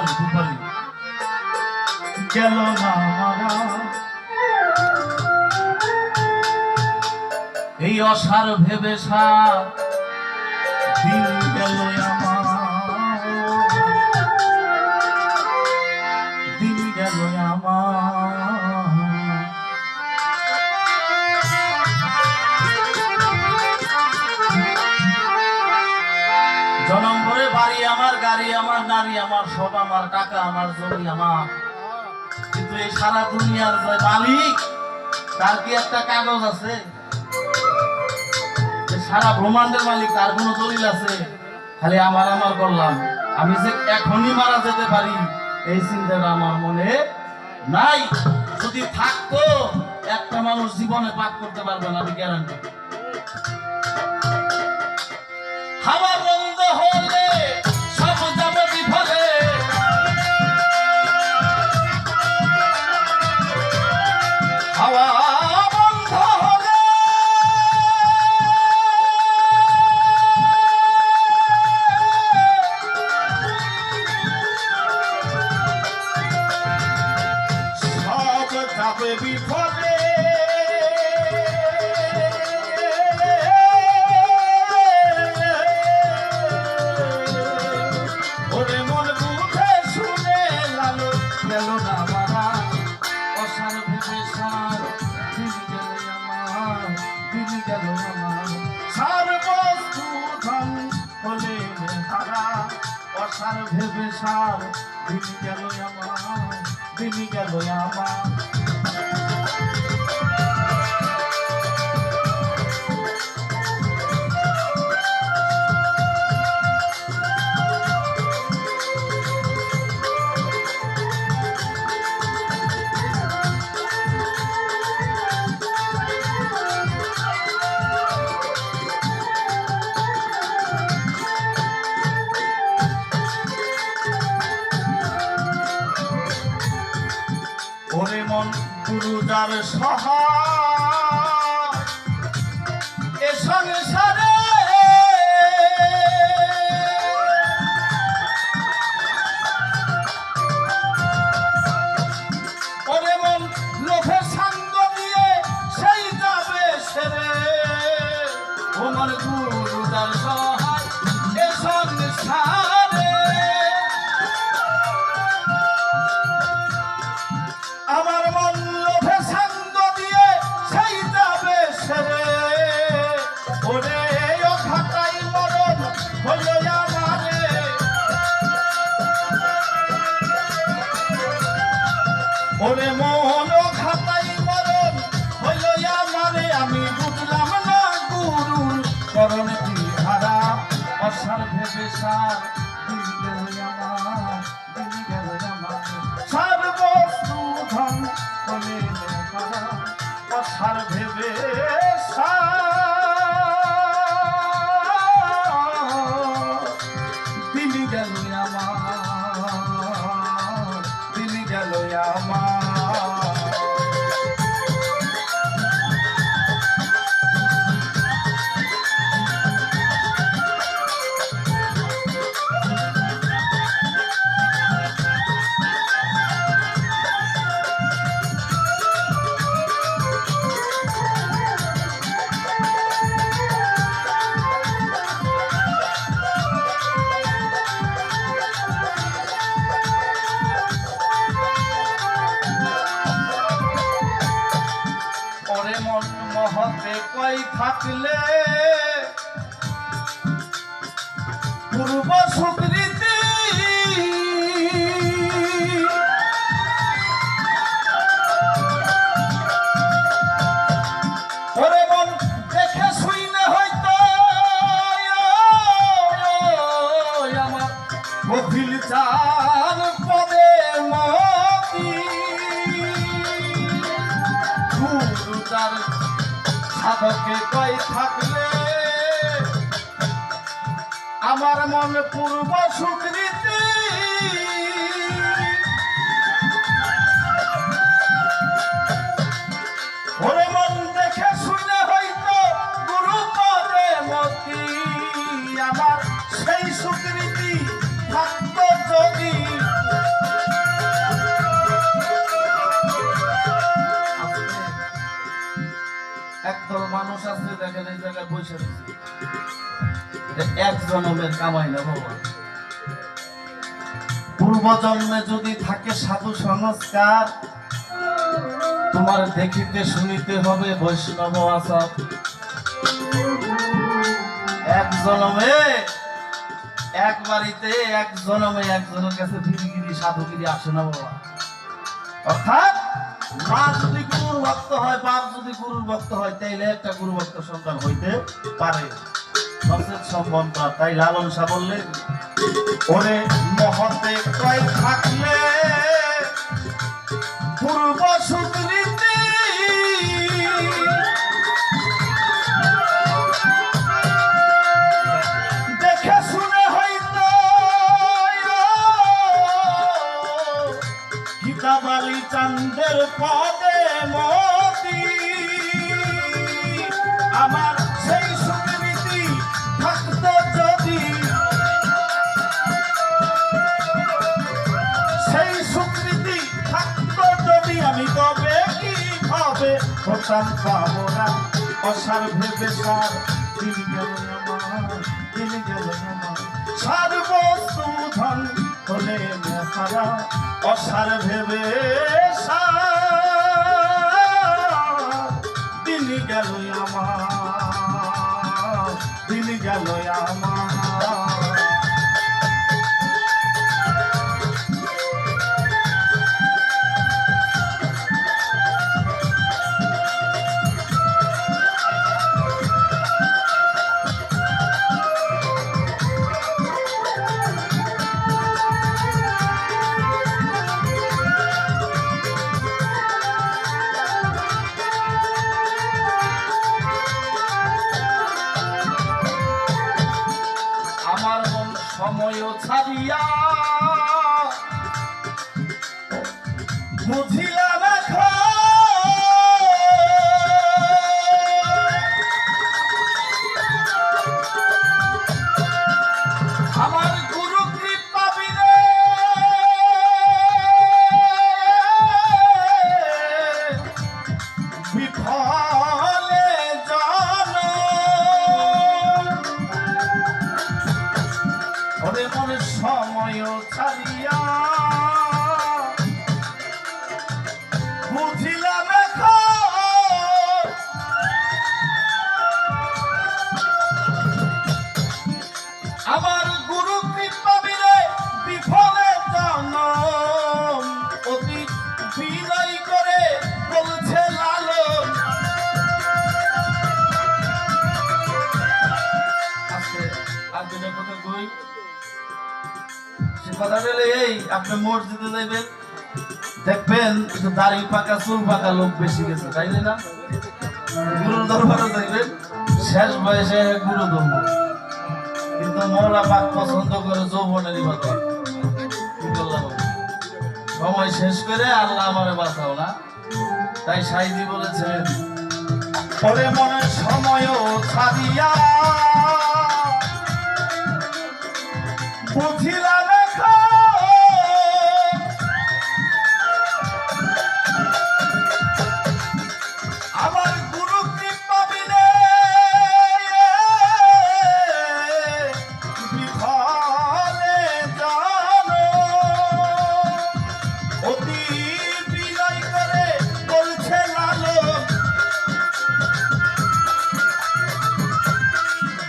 রূপালী গেল না মারা এই অসার ভেবে সার দিন গেল আমার দিন গেল আমার জনম ভরে বাড়ি আমার গাড়ি আমার নারী আমার সব আমার টাকা আমার জমি আমার কিন্তু এই সারা দুনিয়ার যে মালিক তার কি একটা কাগজ আছে সারা ব্রহ্মাণ্ডের মালিক তার কোনো দলিল আছে খালি আমার আমার করলাম আমি যে এখনই মারা যেতে পারি এই চিন্তাটা আমার মনে নাই যদি থাকতো একটা মানুষ জীবনে পাপ করতে পারবে না আমি গ্যারান্টি হাওয়া বন্ধ হলে সব যাবে বিফলে হাওয়া বন্ধ হলে সব যাবে বিফলে সার ভেবে সার দিন গেল আমার দিন গেল আমার ওরে মন গুরুদার সহায় এ সংসারে ওরে মন লোভের সঙ্গ দিয়ে সেই যাবে সেরে ও মন গুরুদার সহায় এ সংসারে আমার মন লোভে সঙ্গ দিয়ে সেই যাবে সেরে ওরে অঘাটাই মরণ হইল আমারে ওরে মন অঘাটাই মরণ হইল আমারে আমি বুঝলাম না গুরুর করণ কি ধারা অসার ভেবে সার দিন গেল আমার দিন গেল আমার সার বস্তু ধন হলে অসার ভেবে দিন গেল আমার দিন গেল আমার মহতে কই থাকলে পূর্ব সুকৃতি ওরে মন দেখে শুইলে হয়তো আমার কপিল চার পদে মতি গুরুদার সাধকে কই থাকলে আমার মন পূর্ব সুকৃতি ওরে মন দেখে শুনে হয়তো গুরু পদে মতি আমার সেই সুকৃতি থাকতো যদি মানুষ আছে দেখেন এই জায়গায় বসে রয়েছে, এক জন্মের কামাই না বাবা। পূর্ব জন্মে যদি থাকে সাধু সংস্কার, তোমার দেখিতে শুনিতে হবে বৈষ্ণব আচার। এক জন্মে এক বাড়িতে এক জন্মে একজনের কাছে ভিড়গিরি সাধুগিরি আসে না বাবা। অর্থাৎ মা যদি গুরুর ভক্ত হয়, বাপ যদি গুরুর ভক্ত হয়, তাইলে একটা গুরু ভক্ত সন্তান হইতে পারে, নচেৎ সম্ভব না। তাই লালন শাহ বললেন, ওরে মহতে কয় থাকলে পূর্ব সুকৃতি, দেখে শুনে হইতো গীতাবালি চান্দের পদে মতি, আমার সেই সুকৃতি থাকতো যদি, সেই সুকৃতি থাকতো যদি, আমি কবে কি হবে হতাম পাবো না। অসার ভেবে সার দিন গেল আমার, দিন গেল আমার, সার বস্তু ধন হলে মেহারা, অসার ভেবে সার দিন গেল আমার, দিন গেল আমার। আমার মন সময় ছাড়িয়া বুঝিলা দেখো, আমার গুরু কৃপা বিনে বিফলে জানো, ওরে মনে সময় ছাড়িয়া বুঝিলা দেখো, আমার গুরু কৃপা বিনে বিফলে জানো, অতি বিনয় করে বলছে লালন। আজকে আর দুটা কথা কই, সে কথা বলে এই আপনি মসজিদে যাইবেন, দেখবেন একটু দাড়ি পাকা চুল পাকা লোক বেশি গেছে, তাই না? গুরুর দরবারে যাইবেন, শেষ বয়সে গুরু ধর্ম, কিন্তু মৌলা পাক পছন্দ করে যৌবনের ইবাদত। কি করলাম, সময় শেষ করে আল্লাহ আমারে বাঁচাও না। তাই সাইদি বলেছেন, পরে মনে সময় ছাড়িয়া বুঝিলা দেখো, আমার গুরু কৃপা বিনে বিফলে জানো, অতি বিনয় করে বলছে লালন,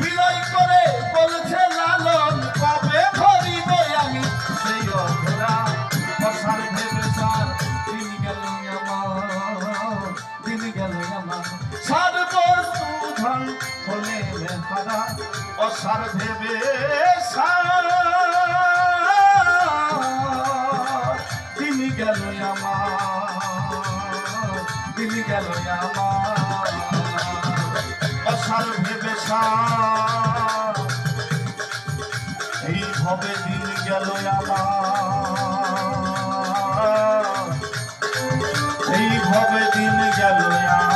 বিনয় করে বলছে লালন, কবে ভরিব আমি সেই অধরা, অসার ভেবে সার দিন গেল আমার, দিন গেল আমার, সার বস্তু ধন হলে মেহারা, অসার ভেবে সার দিন গেল আমার, দিন গেল আমার, অসার ভেবে সার এই ভবে দিন গেল আমার, এই ভবে দিন গেল আমার।